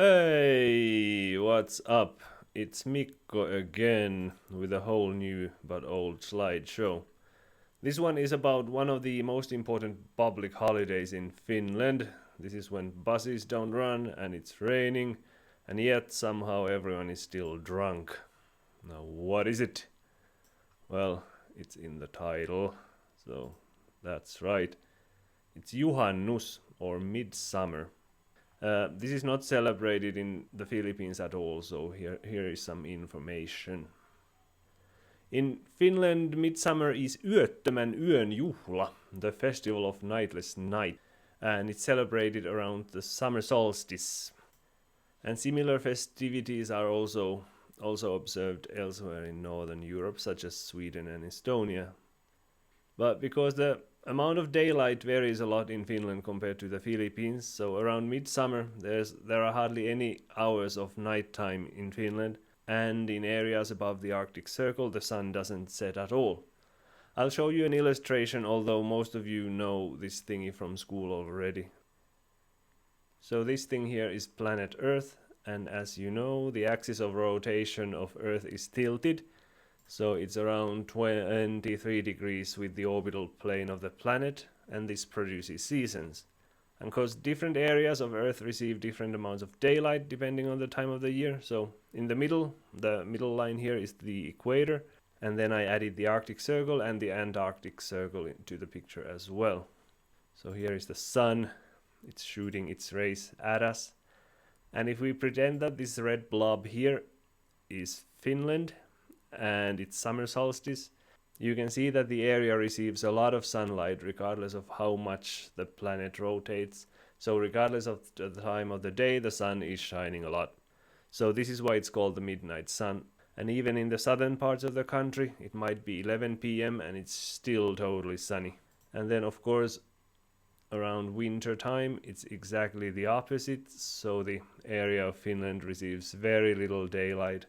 Hey, what's up? It's Mikko again with a whole new but old slideshow. This one is about one of the most important public holidays in Finland. This is when buses don't run and it's raining, and yet somehow everyone is still drunk. Now, what is it? Well, it's in the title, so that's right. It's Juhannus or Midsummer. This is not celebrated in the Philippines at all, so here is some information. In Finland, Midsummer is Yöttömän yön juhla, the festival of nightless night, and it's celebrated around the summer solstice. And similar festivities are also observed elsewhere in Northern Europe, such as Sweden and Estonia. But because the amount of daylight varies a lot in Finland compared to the Philippines, so around midsummer there are hardly any hours of nighttime in Finland, and in areas above the Arctic Circle the sun doesn't set at all. I'll show you an illustration, although most of you know this thingy from school already. So this thing here is planet Earth, and as you know, the axis of rotation of Earth is tilted, so it's around 23 degrees with the orbital plane of the planet, and this produces seasons. And because different areas of Earth receive different amounts of daylight depending on the time of the year, so in the middle line here is the equator, and then I added the Arctic Circle and the Antarctic Circle into the picture as well. So here is the sun, it's shooting its rays at us. And if we pretend that this red blob here is Finland, and it's summer solstice, you can see that the area receives a lot of sunlight regardless of how much the planet rotates. So regardless of the time of the day, the sun is shining a lot. So this is why it's called the midnight sun. And even in the southern parts of the country, it might be 11 p.m. and it's still totally sunny. And then of course, around winter time, it's exactly the opposite. So the area of Finland receives very little daylight,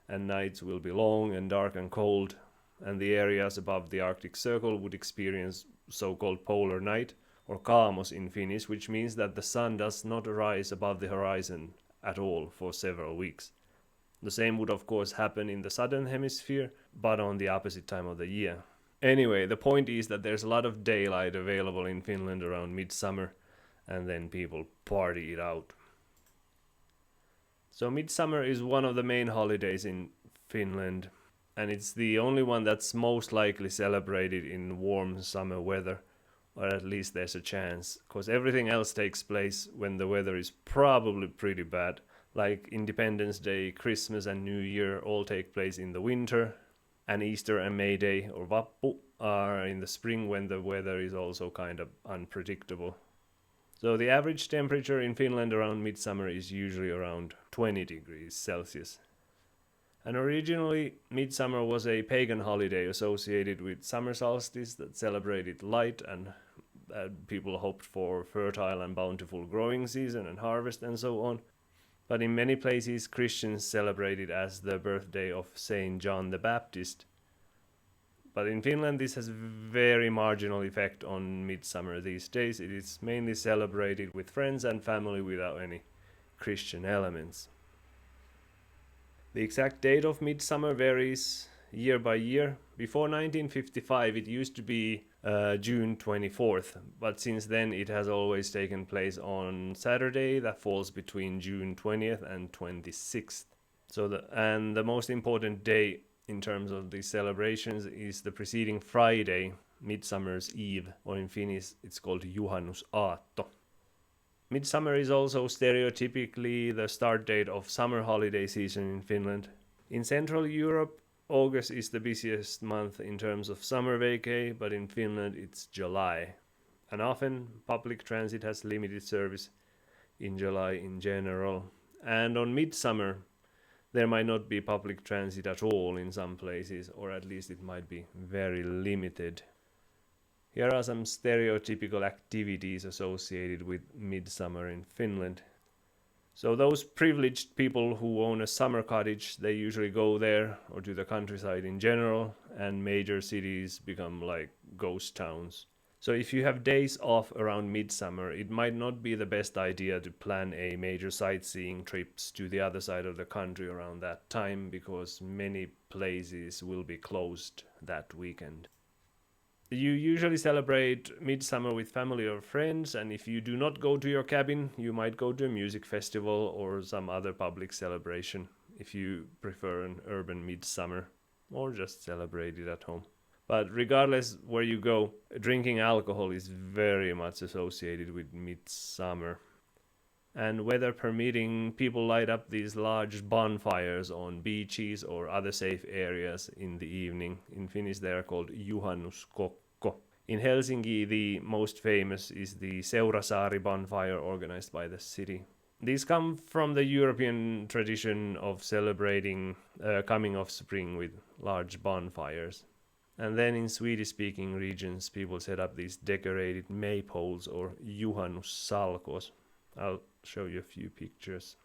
and nights will be long and dark and cold, and the areas above the Arctic Circle would experience so-called polar night, or kaamos in Finnish, which means that the sun does not rise above the horizon at all for several weeks. The same would of course happen in the southern hemisphere, but on the opposite time of the year. Anyway, the point is that there's a lot of daylight available in Finland around midsummer, and then people party it out. So midsummer is one of the main holidays in Finland, and it's the only one that's most likely celebrated in warm summer weather, or at least there's a chance, because everything else takes place when the weather is probably pretty bad, like Independence Day, Christmas and New Year all take place in the winter, and Easter and May Day or Vappu are in the spring when the weather is also kind of unpredictable. So the average temperature in Finland around midsummer is usually around 20 degrees Celsius. And originally, midsummer was a pagan holiday associated with summer solstice that celebrated light, and people hoped for fertile and bountiful growing season and harvest and so on. But in many places, Christians celebrate it as the birthday of Saint John the Baptist. But in Finland, this has very marginal effect on midsummer these days. It is mainly celebrated with friends and family without any Christian elements. The exact date of midsummer varies year by year. Before 1955, it used to be June 24th, but since then it has always taken place on Saturday that falls between June 20th and 26th. So the most important day in terms of the celebrations is the preceding Friday, Midsummer's Eve, or in Finnish it's called Juhannusaatto. Midsummer is also stereotypically the start date of summer holiday season in Finland. In Central Europe, August is the busiest month in terms of summer vacay, but in Finland it's July. And often public transit has limited service in July in general. And on midsummer, there might not be public transit at all in some places, or at least it might be very limited. Here are some stereotypical activities associated with midsummer in Finland. So those privileged people who own a summer cottage, they usually go there or to the countryside in general, and major cities become like ghost towns. So if you have days off around midsummer, it might not be the best idea to plan a major sightseeing trips to the other side of the country around that time because many places will be closed that weekend. You usually celebrate midsummer with family or friends, and if you do not go to your cabin, you might go to a music festival or some other public celebration if you prefer an urban midsummer, or just celebrate it at home. But regardless where you go, drinking alcohol is very much associated with midsummer. And weather permitting, people light up these large bonfires on beaches or other safe areas in the evening. In Finnish, they are called juhannuskokko. In Helsinki, the most famous is the Seurasaari bonfire organized by the city. These come from the European tradition of celebrating coming of spring with large bonfires. And then in Swedish-speaking regions, people set up these decorated maypoles or juhannussalkos. I'll show you a few pictures.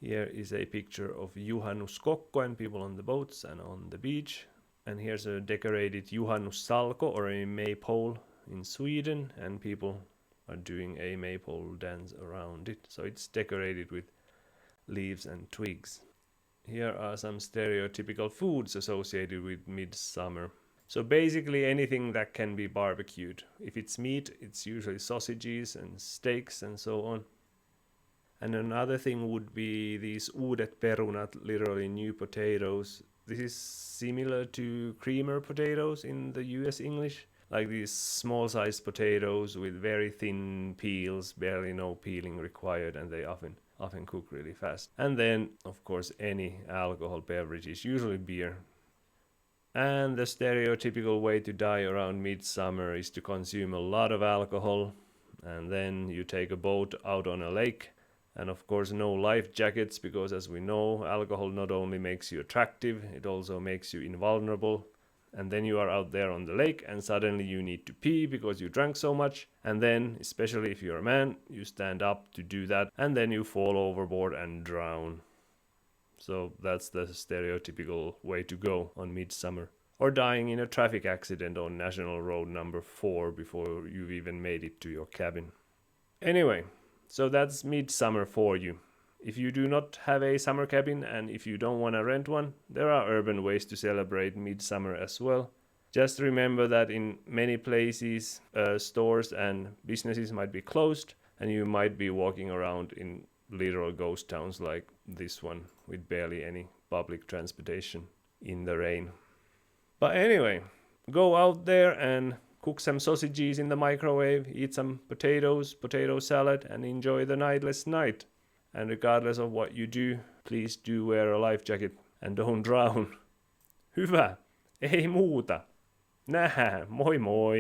Here is a picture of juhannuskokko and people on the boats and on the beach. And here's a decorated juhannussalko or a maypole in Sweden, and people are doing a maypole dance around it. So it's decorated with leaves and twigs. Here are some stereotypical foods associated with midsummer. So basically anything that can be barbecued. If it's meat, it's usually sausages and steaks and so on. And another thing would be these uudet perunat, literally new potatoes. This is similar to creamer potatoes in the US English. Like these small-sized potatoes with very thin peels, barely no peeling required, and they often cook really fast. And then, of course, any alcohol beverages, usually beer. And the stereotypical way to die around midsummer is to consume a lot of alcohol, and then you take a boat out on a lake. And of course no life jackets, because as we know, alcohol not only makes you attractive, it also makes you invulnerable. And then you are out there on the lake and suddenly you need to pee because you drank so much. And then, especially if you're a man, you stand up to do that and then you fall overboard and drown. So that's the stereotypical way to go on midsummer. Or dying in a traffic accident on National Road number 4 before you've even made it to your cabin. Anyway, so that's midsummer for you. If you do not have a summer cabin and if you don't want to rent one, there are urban ways to celebrate midsummer as well. Just remember that in many places, stores and businesses might be closed and you might be walking around in literal ghost towns like this one with barely any public transportation in the rain. But anyway, go out there and cook some sausages in the microwave, eat some potatoes, potato salad, and enjoy the nightless night. And regardless of what you do, please do wear a life jacket and don't drown. Hyvä, ei muuta. Nähdään, moi moi!